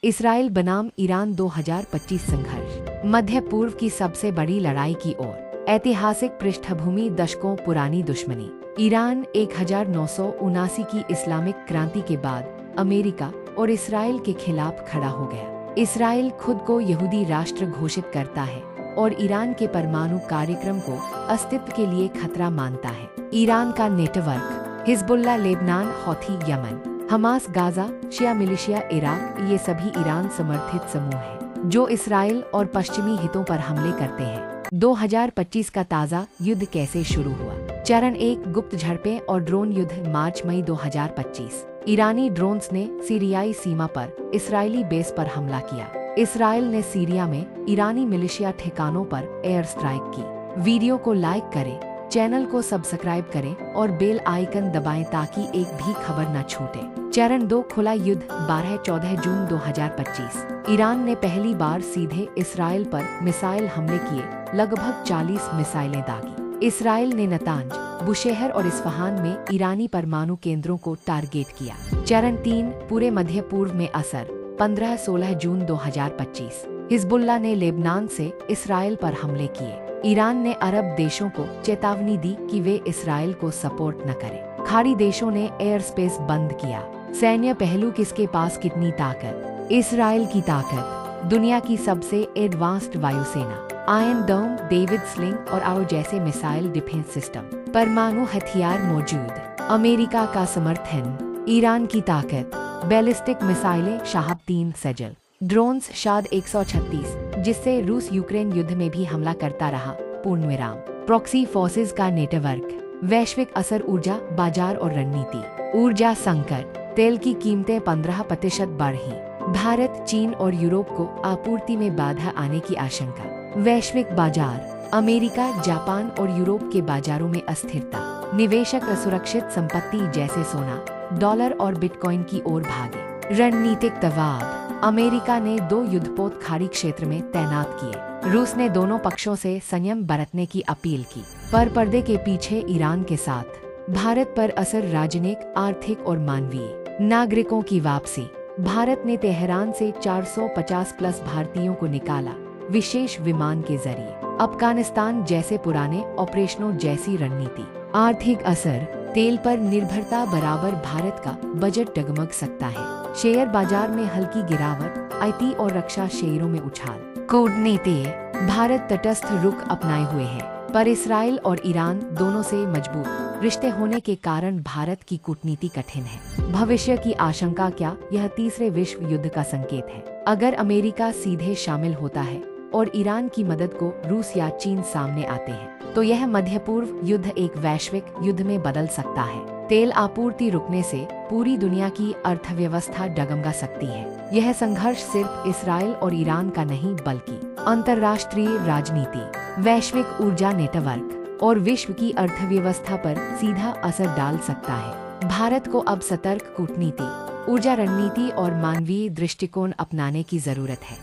Israel बनाम Iran 2025 संघर्ष, मध्य पूर्व की सबसे बड़ी लड़ाई की ओर। ऐतिहासिक पृष्ठभूमि, दशकों पुरानी दुश्मनी। ईरान 1979 की इस्लामिक क्रांति के बाद अमेरिका और इसराइल के खिलाफ खड़ा हो गया। इसराइल खुद को यहूदी राष्ट्र घोषित करता है और ईरान के परमाणु कार्यक्रम को अस्तित्व के लिए खतरा मानता है। ईरान का network, Hezbollah Lebanon, Houthi Yemen, Hamas Gaza, Shia militia Iraq, ये सभी ईरान समर्थित समूह हैं जो इसराइल और पश्चिमी हितों पर हमले करते हैं। 2025 का ताज़ा युद्ध कैसे शुरू हुआ? चरण 1, गुप्त झड़पें और ड्रोन युद्ध। मार्च मई 2025, ईरानी ड्रोन्स ने सीरियाई सीमा पर इस्राएली बेस पर हमला किया। इसराइल ने सीरिया में ईरानी मिलिशिया ठिकानों पर एयर स्ट्राइक की। वीडियो को लाइक करें, चैनल को सब्सक्राइब करें और बेल आइकन दबाएं ताकि एक भी खबर न छूटे। चरण 2, खुला युद्ध। 12-14 जून 2025, ईरान ने पहली बार सीधे इसराइल पर मिसाइल हमले किए, लगभग 40 मिसाइलें दागी। इसराइल ने नतांज, बुशेहर और इस्फहान में ईरानी परमाणु केंद्रों को टारगेट किया। चरण 3, पूरे मध्य पूर्व में असर। 15-16 जून 2025, हिजबुल्लाह ने लेबनान से इसराइल पर हमले किए। ईरान ने अरब देशों को चेतावनी दी कि वे इसराइल को सपोर्ट न करें। खाड़ी देशों ने एयर स्पेस बंद किया। सैन्य पहलू, किसके पास कितनी ताकत? इसराइल की ताकत, दुनिया की सबसे एडवांस्ड वायुसेना, आयरन डोम, डेविड स्लिंग और आरो जैसे मिसाइल डिफेंस सिस्टम, परमाणु हथियार मौजूद। अमेरिका का समर्थन, ईरान की ताकत, बैलिस्टिक मिसाइलें शाहब 3 सजल, ड्रोन्स शाद 136, जिससे रूस यूक्रेन युद्ध में भी हमला करता रहा। पूर्णविराम। प्रॉक्सी फोर्सेस का नेटवर्क, वैश्विक असर, ऊर्जा बाजार और रणनीति। ऊर्जा संकट, तेल की कीमतें 15% बढ़ी। भारत, चीन और यूरोप को आपूर्ति में बाधा आने की आशंका। वैश्विक बाजार, अमेरिका, जापान और यूरोप के बाजारों में अस्थिरता। निवेशक असुरक्षित संपत्ति जैसे सोना, डॉलर और बिटकॉइन की ओर भागे। रणनीतिक दबाव, अमेरिका ने 2 युद्धपोत खाड़ी क्षेत्र में तैनात किए। रूस ने दोनों पक्षों से संयम बरतने की अपील की। पर पर्दे के पीछे ईरान के साथ भारत पर असर, राजनीतिक, आर्थिक और मानवीय। नागरिकों की वापसी, भारत ने तेहरान से 450+ भारतीयों को निकाला, विशेष विमान के जरिए। अफगानिस्तान जैसे पुराने ऑपरेशनों जैसी रणनीति। आर्थिक असर, तेल पर निर्भरता बराबर भारत का बजट डगमग सकता है। शेयर बाजार में हल्की गिरावट, आईटी और रक्षा शेयरों में उछाल। कूटनीति, भारत तटस्थ रुख अपनाए हुए है, पर इसराइल और ईरान दोनों से मजबूत रिश्ते होने के कारण भारत की कूटनीति कठिन है। भविष्य की आशंका, क्या यह तीसरे विश्व युद्ध का संकेत है? अगर अमेरिका सीधे शामिल होता है और ईरान की मदद को रूस या चीन सामने आते हैं, तो यह मध्य पूर्व युद्ध एक वैश्विक युद्ध में बदल सकता है। तेल आपूर्ति रुकने से पूरी दुनिया की अर्थव्यवस्था डगमगा सकती है। यह संघर्ष सिर्फ इसराइल और ईरान का नहीं, बल्कि अंतर्राष्ट्रीय राजनीति, वैश्विक ऊर्जा नेटवर्क और विश्व की अर्थव्यवस्था पर सीधा असर डाल सकता है। भारत को अब सतर्क कूटनीति, ऊर्जा रणनीति और मानवीय दृष्टिकोण अपनाने की जरूरत है।